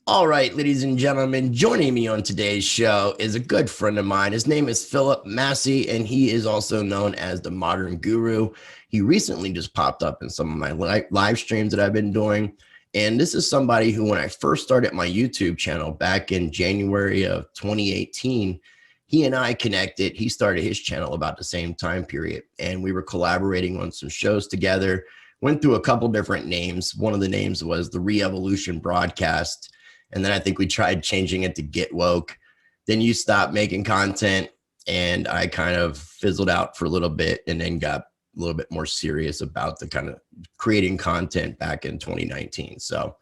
All right, ladies and gentlemen, joining me on today's show is a good friend of mine. His name is Philip Massey, and he is also known as the Modern Guru. He recently just popped up in some of my live streams that I've been doing. And this is somebody who, when I first started my YouTube channel back in January of 2018, he and I connected. He started his channel about the same time period, and we were collaborating on some shows together. Went through a couple different names. One of the names was the ReEvolution broadcast. And then I think we tried changing it to Get Woke. Then you stopped making content, and I kind of fizzled out for a little bit and then got a little bit more serious about the kind of creating content back in 2019. So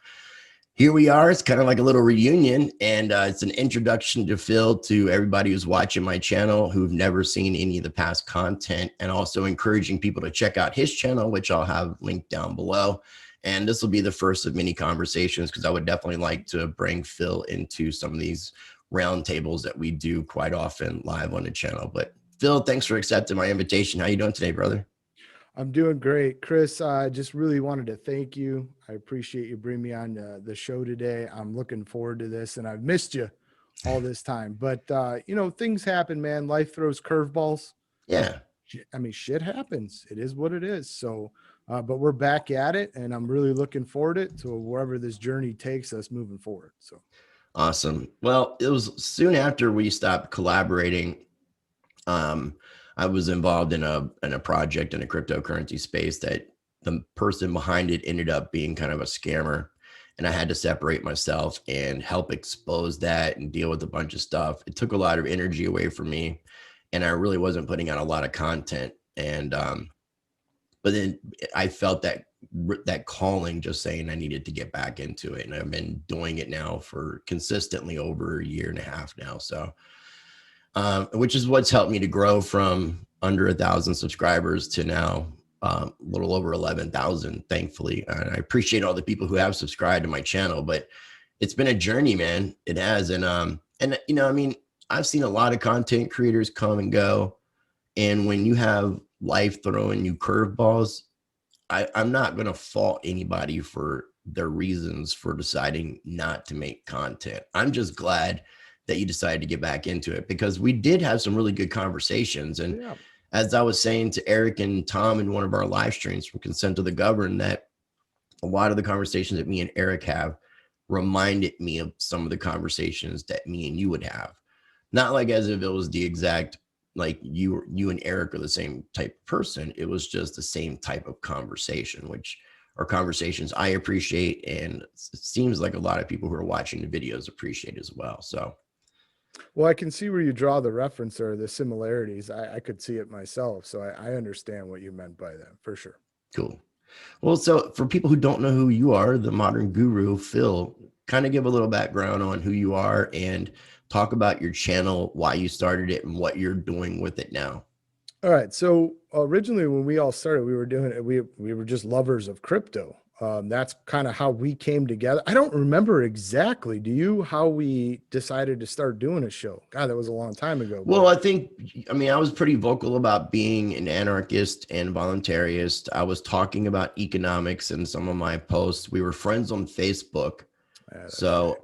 here we are. It's kind of like a little reunion, and it's an introduction to Phil to everybody who's watching my channel who've never seen any of the past content, and also encouraging people to check out his channel, which I'll have linked down below. And this will be the first of many conversations, because I would definitely like to bring Phil into some of these roundtables that we do quite often live on the channel. But Phil, thanks for accepting my invitation. How you doing today, brother? I'm doing great, Chris. I just really wanted to thank you. I appreciate you bringing me on the show today. I'm looking forward to this, and I've missed you all this time. But things happen, man. Life throws curveballs. Yeah. I mean, shit happens. It is what it is. So, but we're back at it, and I'm really looking forward to wherever this journey takes us moving forward. So awesome. Well, it was soon after we stopped collaborating. I was involved in a project in a cryptocurrency space that the person behind it ended up being kind of a scammer. And I had to separate myself and help expose that and deal with a bunch of stuff. It took a lot of energy away from me, and I really wasn't putting out a lot of content. And but then I felt that calling, just saying I needed to get back into it. And I've been doing it now for consistently over a year and a half now. So which is what's helped me to grow from under 1,000 subscribers to now a little over 11,000, thankfully. And I appreciate all the people who have subscribed to my channel, but it's been a journey, man. It has. And I mean, I've seen a lot of content creators come and go. And when you have life throwing you curveballs, I'm not going to fault anybody for their reasons for deciding not to make content. I'm just glad that you decided to get back into it, because we did have some really good conversations. And yeah, as I was saying to Eric and Tom in one of our live streams from Consent of the Governed, that a lot of the conversations that me and Eric have reminded me of some of the conversations that me and you would have. Not like as if it was the exact, like you and Eric are the same type of person. It was just the same type of conversation, which are conversations I appreciate. And it seems like a lot of people who are watching the videos appreciate as well. So. Well, I can see where you draw the reference or the similarities. I could see it myself. So I understand what you meant by that, for sure. Cool. Well, so for people who don't know who you are, the Modern Guru, Phil, kind of give a little background on who you are and talk about your channel, why you started it, and what you're doing with it now. All right. So originally when we all started, we were doing it. We were just lovers of crypto. That's kind of how we came together. I don't remember exactly. Do you, how we decided to start doing a show? God, that was a long time ago. Well, I mean, I was pretty vocal about being an anarchist and voluntarist. I was talking about economics in some of my posts. We were friends on Facebook. So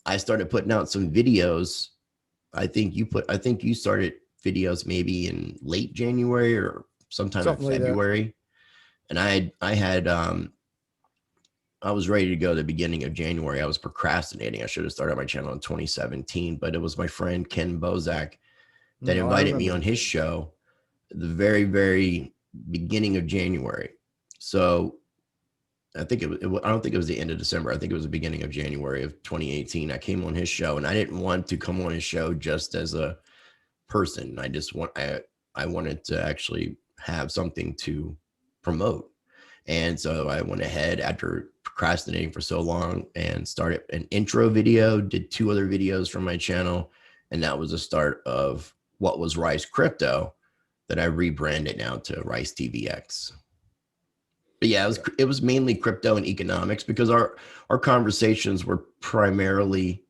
I started putting out some videos. I think you started videos maybe in late January or sometime in February. And I was ready to go the beginning of January. I was procrastinating. I should have started my channel in 2017, but it was my friend Ken Bozak that invited me on his show the very, very beginning of January. So I don't think it was the end of December. I think it was the beginning of January of 2018. I came on his show, and I didn't want to come on his show just as a person. I wanted to actually have something to promote. And so I went ahead after procrastinating for so long and started an intro video, did 2 other videos from my channel. And that was the start of what was Rice Crypto that I rebranded now to Rice TVX. But yeah, it was mainly crypto and economics, because our conversations were primarily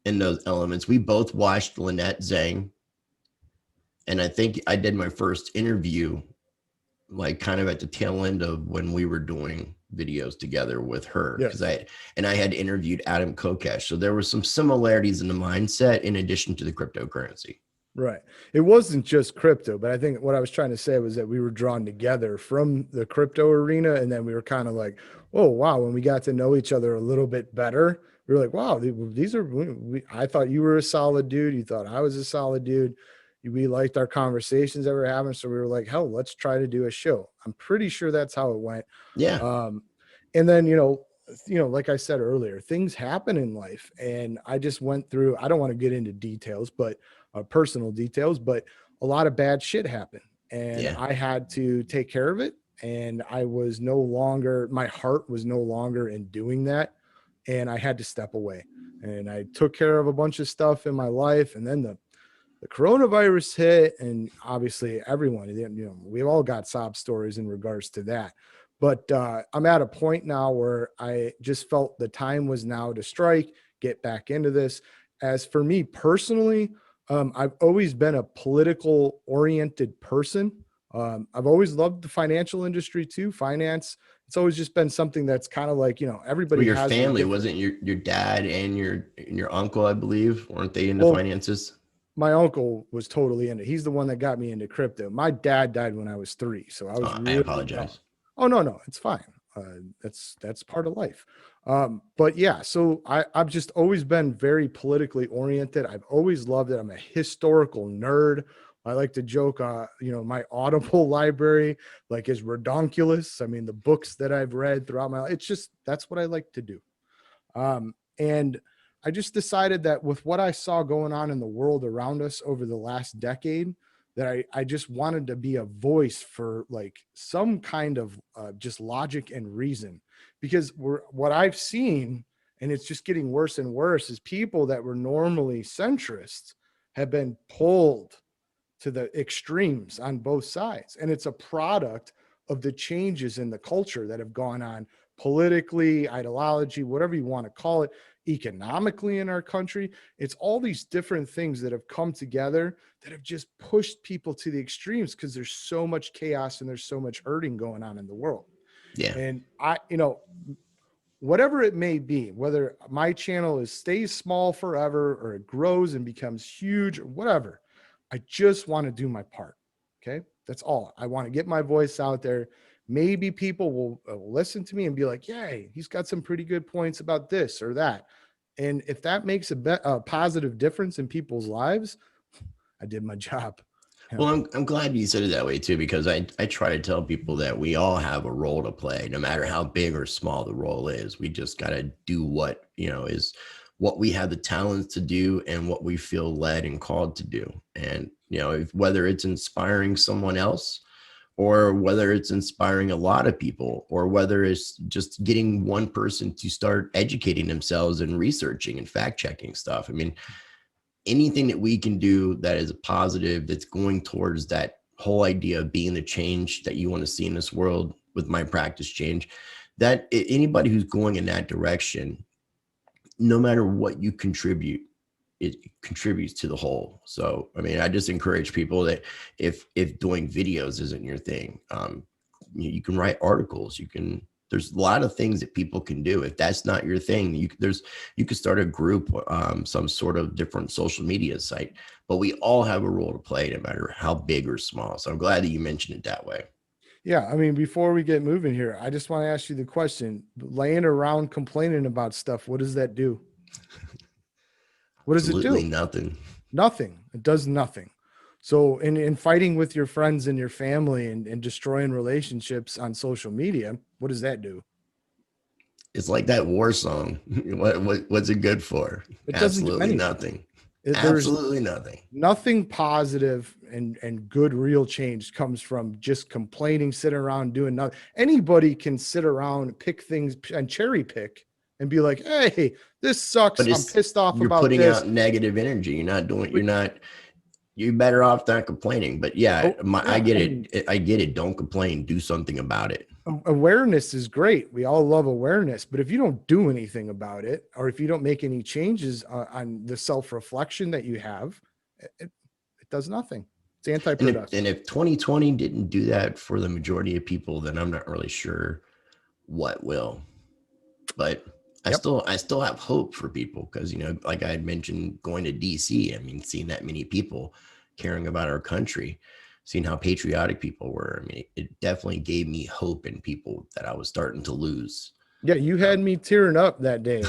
in those elements. We both watched Lynette Zhang. And I think I did my first interview like kind of at the tail end of when we were doing videos together with her because Yes. I had interviewed Adam Kokesh. So there were some similarities in the mindset in addition to the cryptocurrency. Right. It wasn't just crypto, but I think what I was trying to say was that we were drawn together from the crypto arena. And then we were kind of like, oh, wow. When we got to know each other a little bit better, we were like, wow, these are, I thought you were a solid dude. You thought I was a solid dude. We liked our conversations that we were having. So we were like, hell, let's try to do a show. I'm pretty sure that's how it went. Yeah. And then, like I said earlier, things happen in life. And I just went through, I don't want to get into details, but personal details, but a lot of bad shit happened. And Yeah. I had to take care of it. And I was no longer, my heart was no longer in doing that. And I had to step away. And I took care of a bunch of stuff in my life. And then the coronavirus hit, and obviously everyone, we've all got sob stories in regards to that. But I'm at a point now where I just felt the time was now to strike, get back into this. As for me personally, I've always been a political oriented person. I've always loved the financial industry too. Finance, it's always just been something that's kind of like, Well, everybody your has their family different. wasn't your dad and your uncle, I believe, weren't they into Well, finances? my uncle was totally into. He's the one that got me into crypto. My dad died when I was 3, so I was I really young. apologize. Oh no, it's fine. That's part of life. But yeah, so I've just always been very politically oriented. I've always loved it. I'm a historical nerd. I like to joke, my Audible library is redonkulous. I mean, the books that I've read throughout my life, it's just that's what I like to do. And I just decided that with what I saw going on in the world around us over the last decade, that I just wanted to be a voice for some kind of just logic and reason, because what I've seen, and it's just getting worse and worse, is people that were normally centrists have been pulled to the extremes on both sides. And it's a product of the changes in the culture that have gone on politically, ideology, whatever you want to call it, economically in our country. It's all these different things that have come together that have just pushed people to the extremes because there's so much chaos and there's so much hurting going on in the world. Yeah. And whatever it may be, whether my channel stays small forever or it grows and becomes huge or whatever, I just want to do my part. Okay. That's all. I want to get my voice out there. Maybe people will listen to me and be like, yay, he's got some pretty good points about this or that. And if that makes a positive difference in people's lives, I did my job. Well, I'm glad you said it that way too, because I try to tell people that we all have a role to play, no matter how big or small the role is. We just got to do what, is what we have the talents to do and what we feel led and called to do. And, whether it's inspiring someone else or whether it's inspiring a lot of people, or whether it's just getting one person to start educating themselves and researching and fact checking stuff. I mean, anything that we can do that is a positive, that's going towards that whole idea of being the change that you want to see in this world with my practice change, that anybody who's going in that direction, no matter what you contribute, it contributes to the whole. So, I mean, I just encourage people that if doing videos isn't your thing, you can write articles, there's a lot of things that people can do. If that's not your thing, you could start a group, some sort of different social media site, but we all have a role to play no matter how big or small. So I'm glad that you mentioned it that way. Yeah. I mean, before we get moving here, I just want to ask you the question: laying around complaining about stuff, what does that do? What does it Absolutely do? nothing. Nothing. It does nothing. So in fighting with your friends and your family and destroying relationships on social media, what does that do? It's like that war song. What's it good for? It doesn't do Absolutely anything. nothing. There's Absolutely nothing. nothing positive and good real change comes from just complaining, sitting around doing nothing. Anybody can sit around, pick things and cherry pick and be like, hey, this sucks. But I'm pissed off you're about putting this. out negative energy. You're better off not complaining. But yeah, Oh, yeah, I get I it. mean, I get it. Don't complain. Do something about it. awareness is great. We all love awareness, but if you don't do anything about it, or if you don't make any changes on the self-reflection that you have, it does nothing. It's And anti-productive. if 2020 didn't do that for the majority of people, then I'm not really sure what will. But I Yep. still have hope for people because, you know, like I had mentioned, going to DC, I mean, seeing that many people caring about our country, seeing how patriotic people were. I mean, it definitely gave me hope in people that I was starting to lose. Yeah, you had me tearing up that day.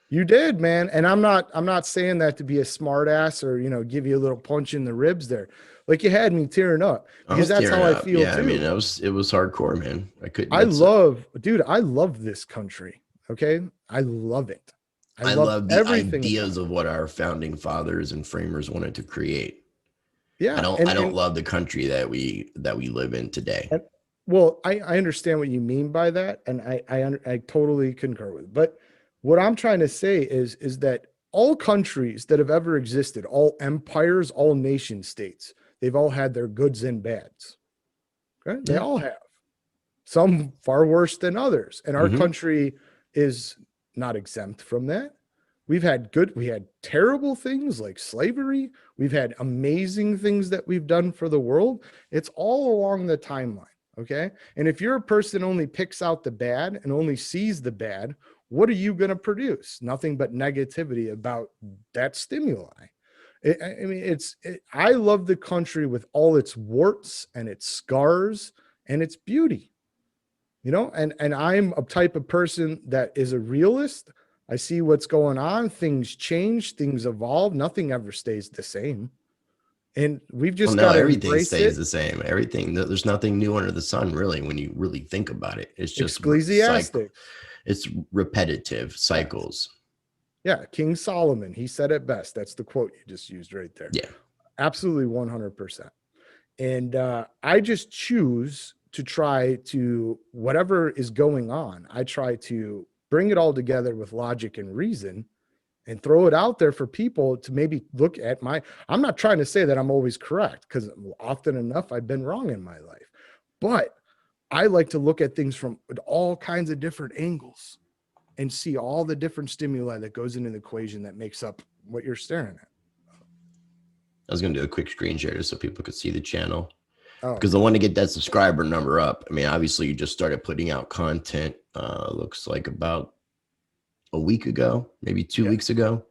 You did, man. And I'm not saying that to be a smart ass or, give you a little punch in the ribs there. Like you had me tearing up I because was that's tearing how I up. feel Yeah, I mean, too. it was hardcore, man. I couldn't. Dude, I love this country. Okay. I love it. I I love love the everything about ideas it. of what our founding fathers and framers wanted to create. I Yeah. don't And, I don't and, love the country that we live in today. and well, I understand what you mean by that. And I totally concur with it. But what I'm trying to say is that all countries that have ever existed, all empires, all nation states, they've all had their goods and bads. Okay. They Yeah. all have. Some far worse than others. And our Hmm. country is not exempt from that. We had terrible things like slavery. We've had amazing things that we've done for the world. It's all along the timeline. Okay. And if you're a person only picks out the bad and only sees the bad, what are you going to produce? Nothing but negativity about that stimuli. I mean, I love the country with all its warts and its scars and its beauty, and I'm a type of person that is a realist. I see what's going on. Things change, things evolve. Nothing ever stays the same. And we've Well, just no, got to everything embrace stays it. the same. Everything, there's nothing new under the sun, really, when you really think about it. It's just cycle. Ecclesiastics. It's repetitive Yes. cycles. Yeah. King Solomon, he said it best. That's the quote you just used right there. Yeah. Absolutely 100%. And I just choose to try to, whatever is going on, I try to bring it all together with logic and reason and throw it out there for people to maybe look at I'm not trying to say that I'm always correct, because often enough I've been wrong in my life, but I like to look at things from all kinds of different angles and see all the different stimuli that goes into the equation that makes up what you're staring at. I was going to do a quick screen share just so people could see the channel Oh, because I want to get that subscriber number up. I mean, obviously, you just started putting out content, looks like about a week ago, maybe 2 weeks ago.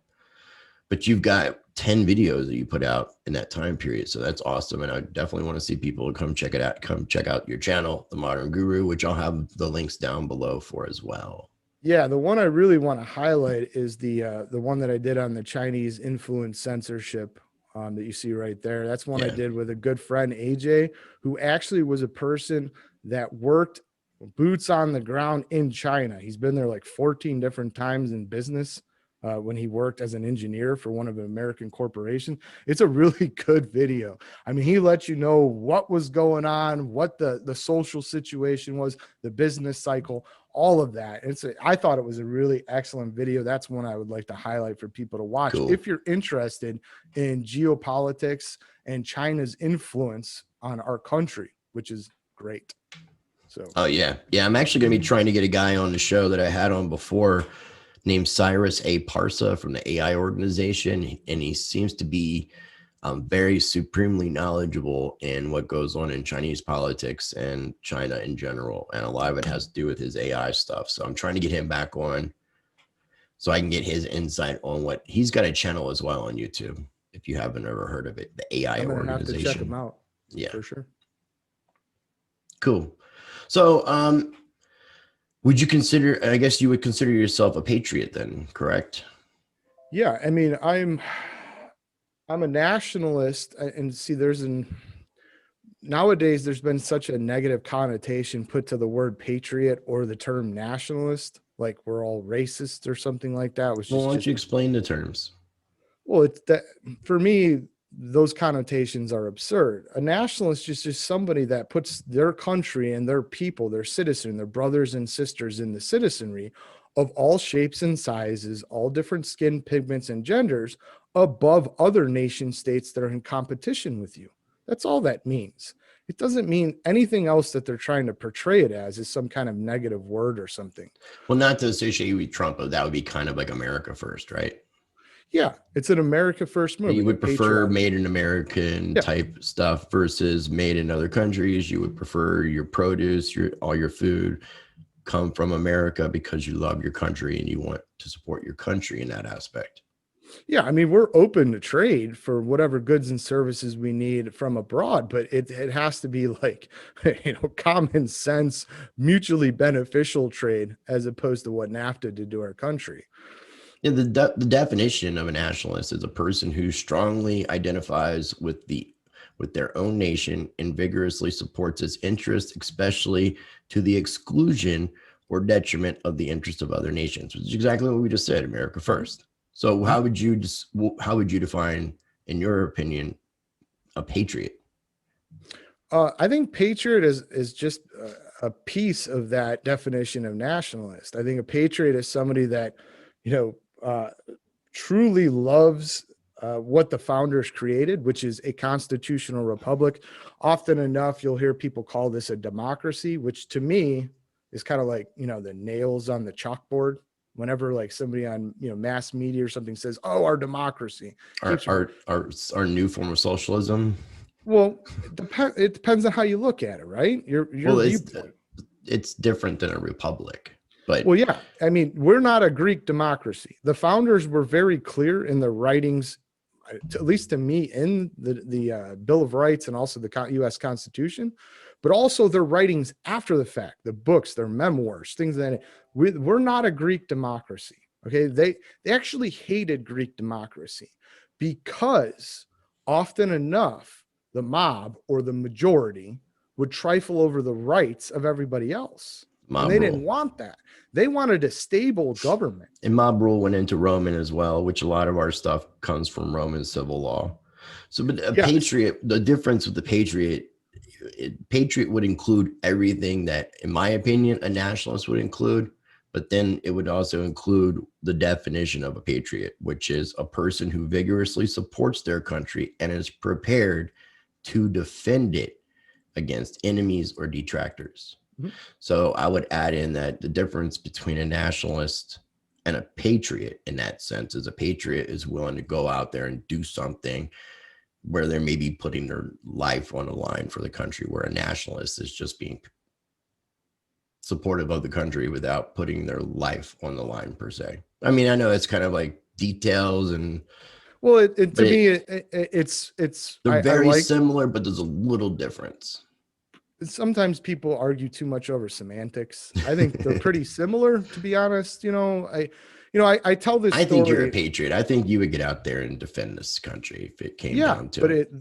But you've got 10 videos that you put out in that time period. So that's awesome. And I definitely want to see people come check it out. Come check out your channel, The Modern Guru, which I'll have the links down below for as well. yeah. The one I really want to highlight is the one that I did on the Chinese influence censorship, that you see right there. That's one I did with a good friend, AJ, who actually was a person that worked boots on the ground in China. He's been there like 14 different times in business. When he worked as an engineer for one of the American corporations. It's a really good video. I mean, he let you know what was going on, what the social situation was, the business cycle, all of that. I thought it was a really excellent video. That's one I would like to highlight for people to watch. Cool. If you're interested in geopolitics and China's influence on our country, which is great. So, oh yeah. I'm actually going to be trying to get a guy on the show that I had on before, named Cyrus A. Parsa from the AI organization. And he seems to be very supremely knowledgeable in what goes on in Chinese politics and China in general. And a lot of it has to do with his AI stuff. So I'm trying to get him back on so I can get his insight on what he's got a channel as well on YouTube. If you haven't ever heard of it, the AI I'm gonna organization. have to check him out. Yeah, for sure. Cool. So, would you consider, I guess you would consider yourself a patriot then, correct? Yeah. I mean, I'm a nationalist, and see, nowadays there's been such a negative connotation put to the word patriot or the term nationalist, like we're all racist or something like that, which Well, why is don't just, you explain the terms? well, it's that for me, those connotations are absurd. A nationalist is just somebody that puts their country and their people, their citizen, their brothers and sisters in the citizenry of all shapes and sizes, all different skin pigments and genders above other nation states that are in competition with you. That's all that means. It doesn't mean anything else that they're trying to portray it as is some kind of negative word or something. Well, not to associate you with Trump, but that would be kind of like America first, right? Yeah, it's an America first movie. You would prefer made in American type stuff versus made in other countries. You would prefer your produce, all your food come from America because you love your country and you want to support your country in that aspect. Yeah, I mean, we're open to trade for whatever goods and services we need from abroad, but it has to be like, common sense, mutually beneficial trade as opposed to what NAFTA did to our country. Yeah, the definition of a nationalist is a person who strongly identifies with their own nation and vigorously supports its interests, especially to the exclusion or detriment of the interests of other nations, which is exactly what we just said, America first. So how would you define, in your opinion, a patriot? I think patriot is just a piece of that definition of nationalist. I think a patriot is somebody that, truly loves what the founders created, which is a constitutional republic. Often enough, you'll hear people call this a democracy, which to me is kind of like, the nails on the chalkboard. Whenever like somebody on, mass media or something says, "Oh, our democracy," Our new form of socialism. Well, it depends on how you look at it, right? Your viewpoint. It's different than a republic, but well, yeah. I mean, we're not a Greek democracy. The founders were very clear in their writings, at least to me, in the Bill of Rights and also the U.S. Constitution, but also their writings after the fact, the books, their memoirs, things that we're not a Greek democracy. Okay, they actually hated Greek democracy because often enough the mob or the majority would trifle over the rights of everybody else. And they didn't want that. They wanted a stable government. And mob rule went into Roman as well, which a lot of our stuff comes from Roman civil law. So, but a patriot, the difference with the patriot would include everything that, in my opinion, a nationalist would include. But then it would also include the definition of a patriot, which is a person who vigorously supports their country and is prepared to defend it against enemies or detractors. Mm-hmm. So I would add in that the difference between a nationalist and a patriot in that sense is a patriot is willing to go out there and do something where they may be putting their life on the line for the country, where a nationalist is just being supportive of the country without putting their life on the line per se. I mean, I know it's kind of like details and well, to me, it's they're very similar, but there's a little difference. Sometimes people argue too much over semantics. I think they're pretty similar, to be honest. I tell this. I think you're a patriot. I think you would get out there and defend this country if it came down to it.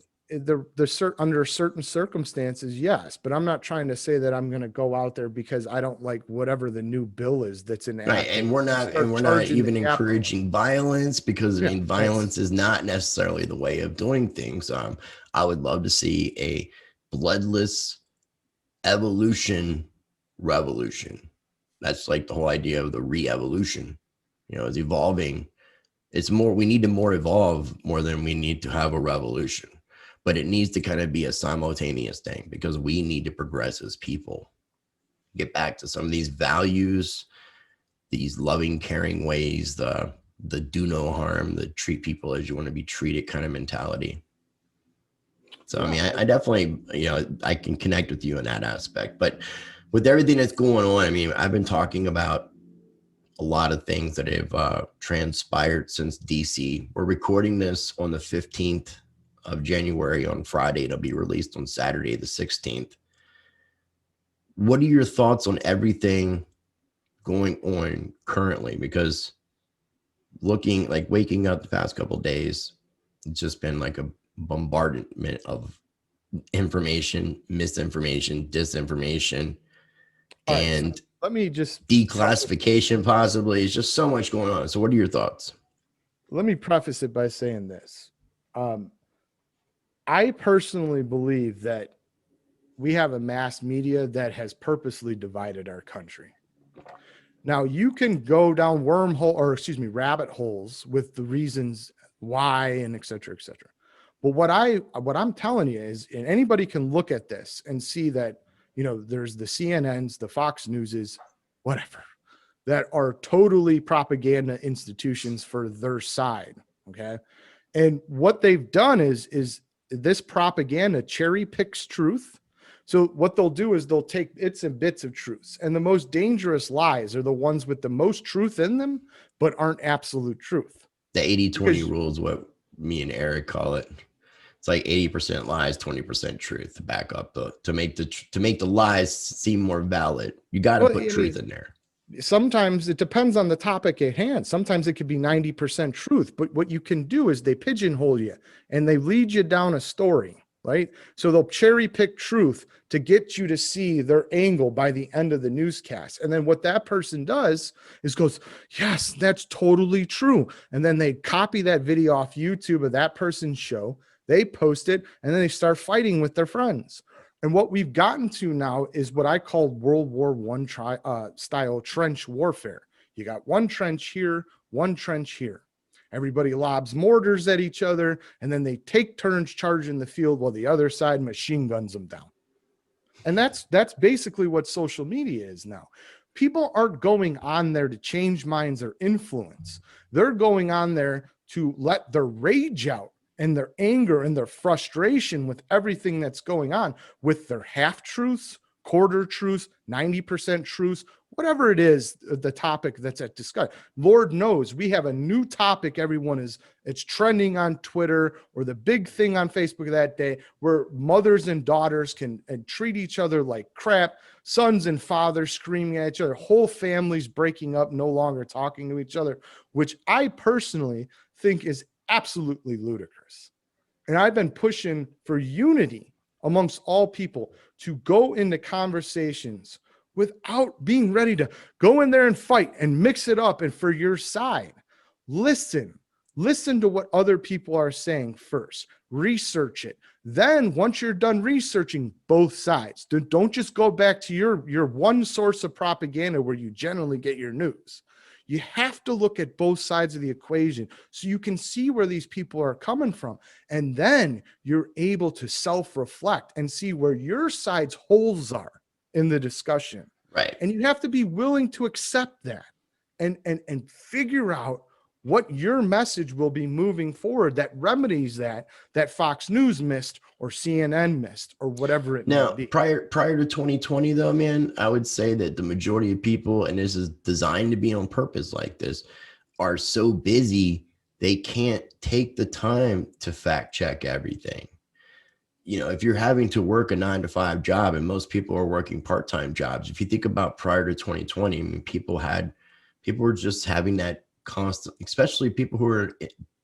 Under certain circumstances, yes, but I'm not trying to say that I'm going to go out there because I don't like whatever the new bill is that's in. Right, and we're not even encouraging violence, because I mean, violence is not necessarily the way of doing things. I would love to see a bloodless revolution. That's like the whole idea of the ReEvolution. It's evolving. It's more, we need to more evolve more than we need to have a revolution. But it needs to kind of be a simultaneous thing, because we need to progress as people, get back to some of these values, these loving, caring ways, the do no harm, the treat people as you want to be treated kind of mentality. So, I mean, I definitely, I can connect with you in that aspect. But with everything that's going on, I mean, I've been talking about a lot of things that have transpired since DC. We're recording this on the 15th of January on Friday. It'll be released on Saturday, the 16th. What are your thoughts on everything going on currently? Because waking up the past couple of days, it's just been like a bombardment of information, misinformation, disinformation, and let me just declassification possibly. It's just so much going on. So what are your thoughts? Let me preface it by saying this. I personally believe that we have a mass media that has purposely divided our country. Now, you can go down rabbit holes with the reasons why and et cetera, et cetera. But what I'm telling you is, and anybody can look at this and see that, there's the CNNs, the Fox Newses, whatever, that are totally propaganda institutions for their side. Okay. And what they've done is this propaganda cherry picks truth, So what they'll do is they'll take bits and bits of truths. And the most dangerous lies are the ones with the most truth in them, but aren't absolute truth. The 80-20 Because rule is what me and Eric call it. It's like 80% lies, 20% truth to back up to make the lies seem more valid. You got to put truth in there. Sometimes it depends on the topic at hand. Sometimes it could be 90% truth, but what you can do is they pigeonhole you and they lead you down a story, right? So they'll cherry pick truth to get you to see their angle by the end of the newscast. And then what that person does is goes, yes, that's totally true. And then they copy that video off YouTube of that person's show, they post it, and then they start fighting with their friends. And what we've gotten to now is what I call World War I style trench warfare. You got one trench here, one trench here. Everybody lobs mortars at each other, and then they take turns charging the field while the other side machine guns them down. And that's basically what social media is now. People aren't going on there to change minds or influence. They're going on there to let their rage out and their anger and their frustration with everything that's going on, with their half-truths, quarter truths, 90% truths, whatever it is, the topic that's at discussion. Lord knows we have a new topic. It's trending on Twitter or the big thing on Facebook that day, where mothers and daughters can treat each other like crap, sons and fathers screaming at each other, whole families breaking up, no longer talking to each other, which I personally think is absolutely ludicrous. And I've been pushing for unity amongst all people to go into conversations without being ready to go in there and fight and mix it up. And for your side, listen to what other people are saying first, research it. Then once you're done researching both sides, don't just go back to your one source of propaganda where you generally get your news. You have to look at both sides of the equation so you can see where these people are coming from. And then you're able to self-reflect and see where your side's holes are in the discussion. Right. And you have to be willing to accept that and figure out what your message will be moving forward that remedies that Fox News missed or CNN missed or whatever it may be. Prior to 2020 though, man, I would say that the majority of people, and this is designed to be on purpose like this, are so busy they can't take the time to fact check everything. You know, if you're having to work a 9-to-5 job, and most people are working part-time jobs, if you think about prior to 2020, I mean, people were just having that constant, especially people who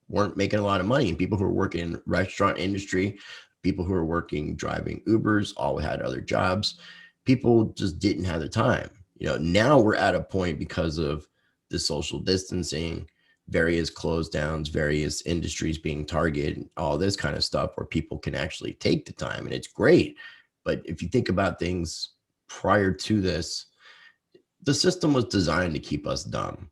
weren't making a lot of money, and people who were working in the restaurant industry, people who were working driving Ubers, all had other jobs. People just didn't have the time. You know, now we're at a point because of the social distancing, various close downs, various industries being targeted, all this kind of stuff, where people can actually take the time, and it's great. But if you think about things prior to this, the system was designed to keep us dumb.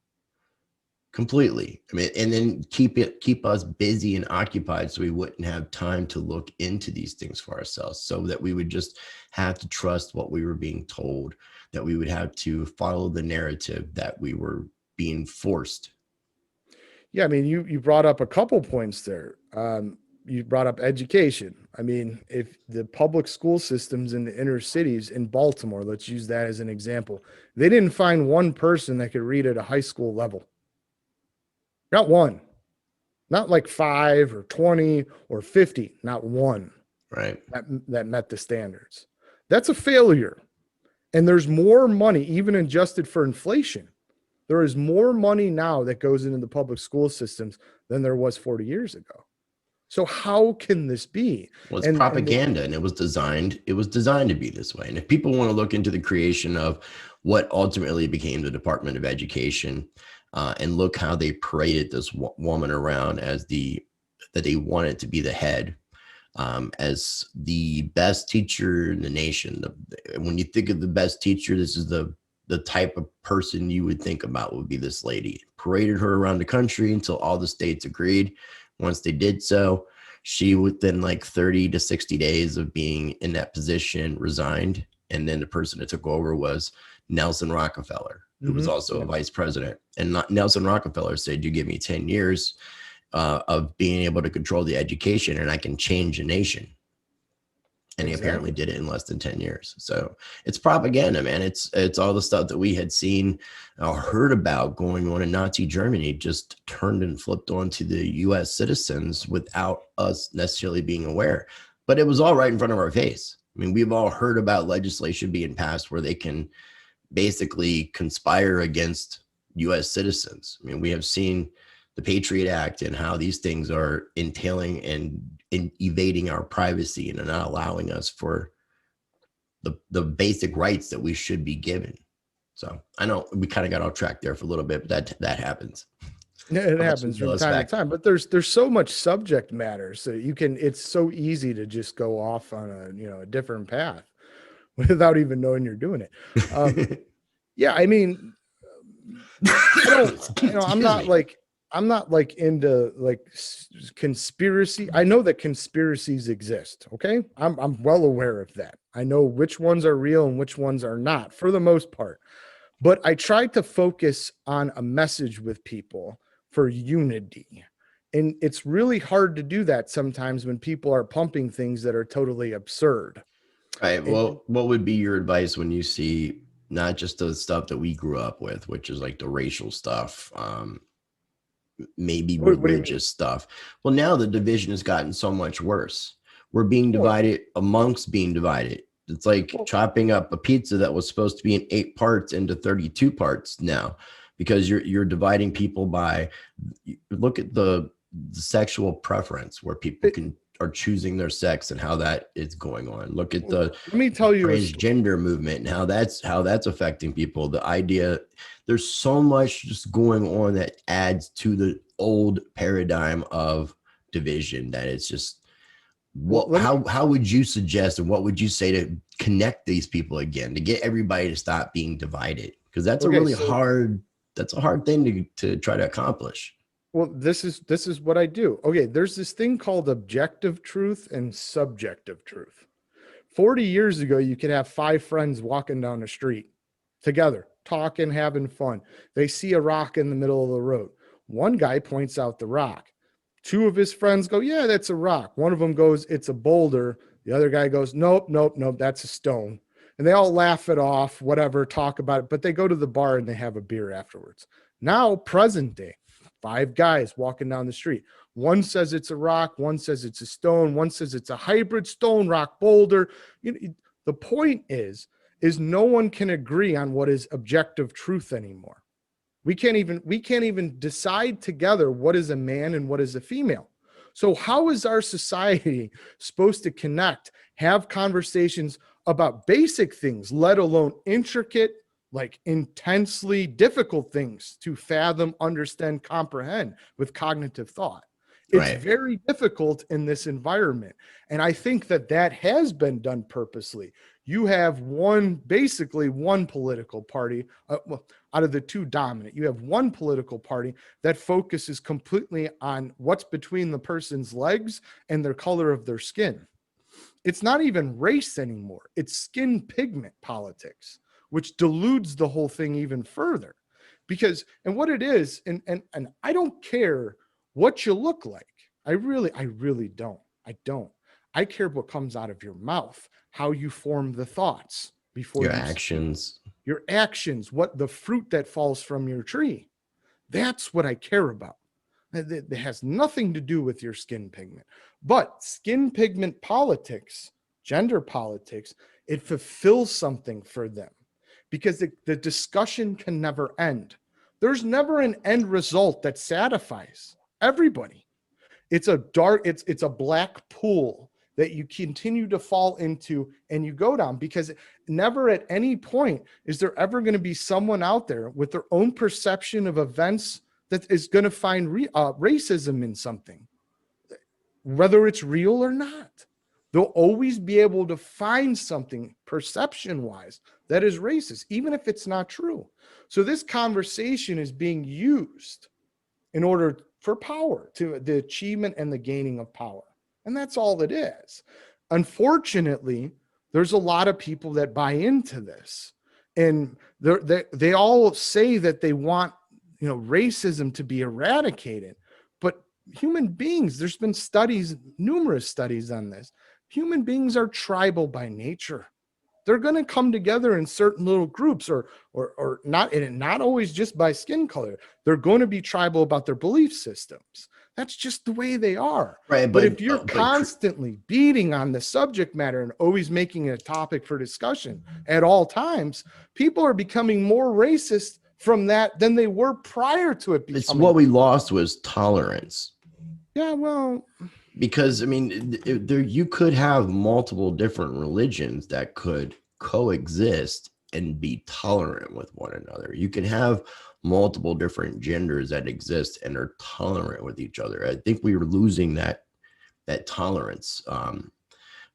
Completely. I mean, and then keep us busy and occupied so we wouldn't have time to look into these things for ourselves, so that we would just have to trust what we were being told, that we would have to follow the narrative that we were being forced. Yeah, I mean, you brought up a couple points there. You brought up education. I mean, if the public school systems in the inner cities in Baltimore, let's use that as an example, they didn't find one person that could read at a high school level. Not one. Not like 5 or 20 or 50. Not one. Right. That met the standards. That's a failure. And there's more money, even adjusted for inflation. There is more money now that goes into the public school systems than there was 40 years ago. So how can this be? Well, it's propaganda, and it was designed to be this way. And if people want to look into the creation of what ultimately became the Department of Education, and look how they paraded this woman around as that they wanted to be the head, as the best teacher in the nation. When you think of the best teacher, this is the type of person you would think about would be this lady. Paraded her around the country until all the states agreed. Once they did so, she, within like 30 to 60 days of being in that position, resigned. And then the person that took over was Nelson Rockefeller, who was also a vice president. And Nelson Rockefeller said, you give me 10 years of being able to control the education and I can change a nation. And he apparently Exactly. did it in less than 10 years. So it's propaganda, man. It's all the stuff that we had seen or heard about going on in Nazi Germany just turned and flipped onto the US citizens without us necessarily being aware. But it was all right in front of our face. I mean, we've all heard about legislation being passed where they can basically conspire against US citizens. I mean, we have seen the Patriot Act and how these things are entailing and evading our privacy and not allowing us for the basic rights that we should be given. So I know we kind of got off track there for a little bit, but that happens. Yeah, it How about you happens reel from us time to back? time, but there's so much subject matter, so you can, it's so easy to just go off on a, you know, a different path without even knowing you're doing it. Yeah, I mean, I don't, you know, Excuse me. I'm not like into like conspiracy. I know that conspiracies exist. Okay. I'm well aware of that. I know which ones are real and which ones are not for the most part, but I try to focus on a message with people for unity. And it's really hard to do that sometimes when people are pumping things that are totally absurd. All right. And Well, what would be your advice when you see not just the stuff that we grew up with, which is like the racial stuff, maybe what do you mean? religious stuff? Well, now the division has gotten so much worse. We're being Well, divided amongst being divided. It's like well, chopping up a pizza that was supposed to be in 8 parts into 32 parts now, because you're dividing people by, look at the sexual preference where people it, can are choosing their sex and how that is going on. Look at well, the let me tell you a story. transgender movement and how that's affecting people. The idea, there's so much just going on that adds to the old paradigm of division that it's just, Well, what let me, how would you suggest and what would you say to connect these people again, to get everybody to stop being divided? Because that's a okay, really so hard, that's a hard thing to try to accomplish. well, this is what I do. Okay, there's this thing called objective truth and subjective truth. 40 years ago, you could have 5 friends walking down the street together, talking, having fun. They see a rock in the middle of the road. One guy points out the rock. 2 of his friends go, "Yeah, that's a rock." One of them goes, "It's a boulder." The other guy goes, "Nope, nope, nope, that's a stone." And they all laugh it off, whatever, talk about it, but they go to the bar and they have a beer afterwards. Now, present day, 5 guys walking down the street. One says it's a rock, one says it's a stone, one says it's a hybrid stone rock boulder. You know, the point is no one can agree on what is objective truth anymore. We can't even decide together what is a man and what is a female. So how is our society supposed to connect, have conversations about basic things, let alone intricate, like intensely difficult things to fathom, understand, comprehend with cognitive thought? It's Right. very difficult in this environment. And I think that that has been done purposely. You have basically one political party, well, out of the 2 dominant, you have one political party that focuses completely on what's between the person's legs and their color of their skin. It's not even race anymore. It's skin pigment politics, which deludes the whole thing even further. Because, and what it is, and I don't care what you look like. I really don't. I don't. I care what comes out of your mouth, how you form the thoughts before Your you speak, actions. your actions, what the fruit that falls from your tree. That's what I care about. It has nothing to do with your skin pigment. But skin pigment politics, gender politics, it fulfills something for them because the discussion can never end. There's never an end result that satisfies everybody. It's a black pool that you continue to fall into and you go down, because never at any point is there ever going to be someone out there with their own perception of events that is going to find racism in something, whether it's real or not. They'll always be able to find something perception wise that is racist, even if it's not true. So this conversation is being used in order for power, to the achievement and the gaining of power. And that's all it is. Unfortunately, there's a lot of people that buy into this, and they all say that they want, racism to be eradicated. But human beings, there's been studies, numerous studies on this. Human beings are tribal by nature. They're going to come together in certain little groups, or not, and not always just by skin color. They're going to be tribal about their belief systems. That's just the way they are. Right, But if you're constantly beating on the subject matter and always making it a topic for discussion at all times, people are becoming more racist from that than they were prior to it becoming. It's what we lost was tolerance. Yeah, well, because I mean, you could have multiple different religions that could coexist and be tolerant with one another. You can have multiple different genders that exist and are tolerant with each other. I think we were losing that tolerance,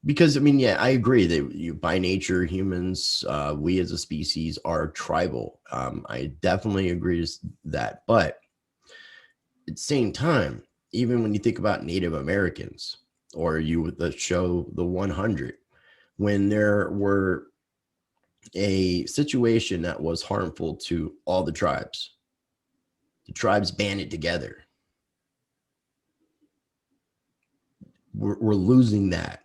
because I mean, yeah, I agree that by nature, humans, we as a species are tribal. I definitely agree with that, but at the same time, even when you think about Native Americans, or the show The 100, when there were a situation that was harmful to all the tribes banded together. We're losing that,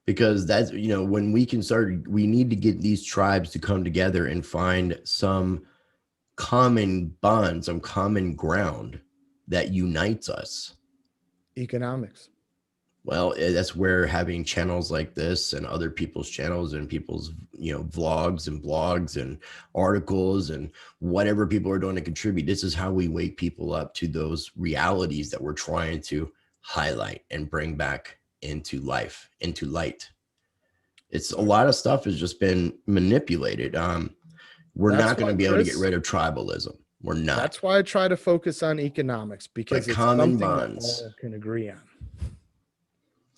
because that's, when we need to get these tribes to come together and find some common bond, some common ground that unites us. Economics. Well, that's where having channels like this and other people's channels and people's, vlogs and blogs and articles and whatever people are doing to contribute, this is how we wake people up to those realities that we're trying to highlight and bring back into life, into light. It's a lot of stuff has just been manipulated. We're not going to be able to get rid of tribalism. We're not. That's why I try to focus on economics, because it's common bonds that all can agree on.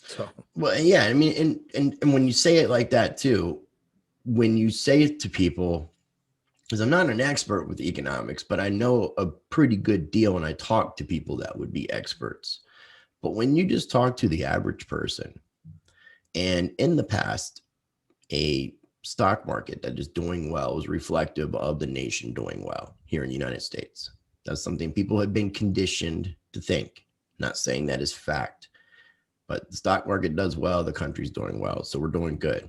So, well, yeah, I mean, and when you say it like that too, when you say it to people, because I'm not an expert with economics, but I know a pretty good deal, and I talk to people that would be experts. But when you just talk to the average person, and in the past, a stock market that is doing well is reflective of the nation doing well here in the United States. That's something people have been conditioned to think. Not saying that is fact, but the stock market does well, the country's doing well, so we're doing good.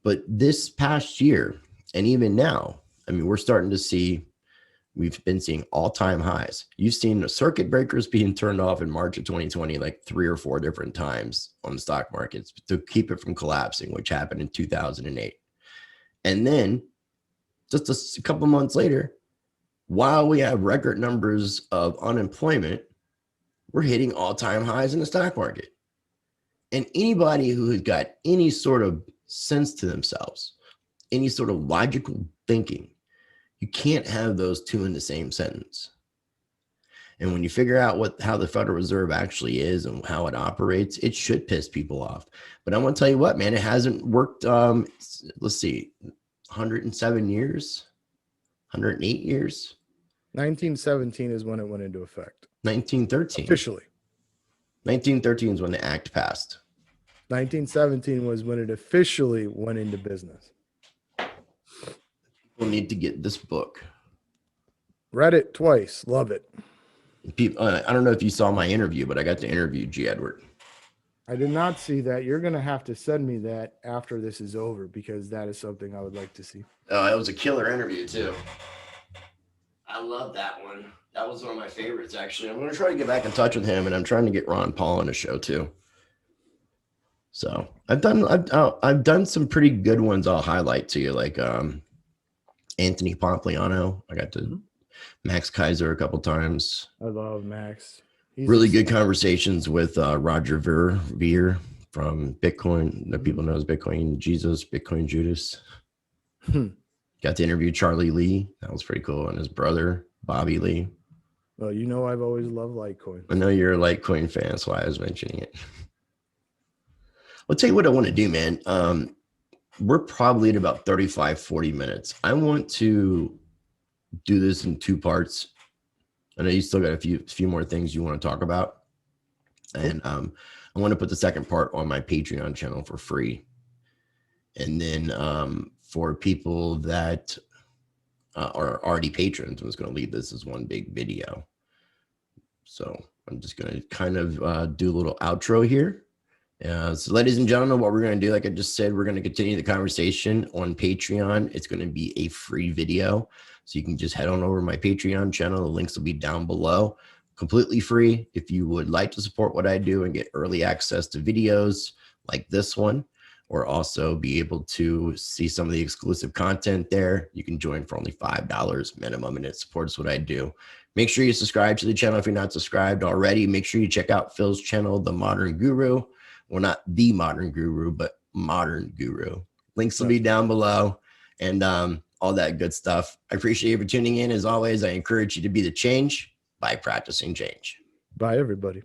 But this past year, and even now, I mean, we've been seeing all-time highs. You've seen the circuit breakers being turned off in March of 2020 like 3 or 4 different times on the stock markets to keep it from collapsing, which happened in 2008. And then just a couple months later, while we have record numbers of unemployment, we're hitting all-time highs in the stock market. And anybody who has got any sort of sense to themselves, any sort of logical thinking, you can't have those two in the same sentence. And when you figure out how the Federal Reserve actually is and how it operates, it should piss people off. But I want to tell you what, man, it hasn't worked. Let's see, 107 years, 108 years. 1917 is when it went into effect. 1913. Officially. 1913 is when the act passed. 1917 was when it officially went into business. People need to get this book. Read it twice. Love it. People, I don't know if you saw my interview, but I got to interview G. Edward. I did not see that. You're going to have to send me that after this is over, because that is something I would like to see. Oh, it was a killer interview too. I love that one. That was one of my favorites, actually. I'm going to try to get back in touch with him, and I'm trying to get Ron Paul on the show too. So I've done some pretty good ones. I'll highlight to you, like Anthony Pompliano. I got to Max Kaiser a couple times. I love Max. He's really good conversations with Roger Ver from Bitcoin. That people know as Bitcoin Jesus, Bitcoin Judas. Got to interview Charlie Lee. That was pretty cool. And his brother, Bobby Lee. Well, I've always loved Litecoin. I know you're a Litecoin fan. That's why I was mentioning it. I'll tell you what I want to do, man. We're probably at about 35, 40 minutes. I want to do this in 2 parts. I know you still got a few more things you want to talk about. And I want to put the second part on my Patreon channel for free. And then for people that are already patrons, I'm just going to leave this as one big video. So I'm just going to kind of do a little outro here. So ladies and gentlemen, what we're going to do, like I just said, we're going to continue the conversation on Patreon. It's going to be a free video. So you can just head on over to my Patreon channel. The links will be down below, completely free. If you would like to support what I do and get early access to videos like this one, or also be able to see some of the exclusive content there, you can join for only $5 minimum, and it supports what I do. Make sure you subscribe to the channel if you're not subscribed already. Make sure you check out Phil's channel, The Modern Guru. Well, not The Modern Guru, but Modern Guru. Links will be down below, and all that good stuff. I appreciate you for tuning in. As always, I encourage you to be the change by practicing change. Bye, everybody.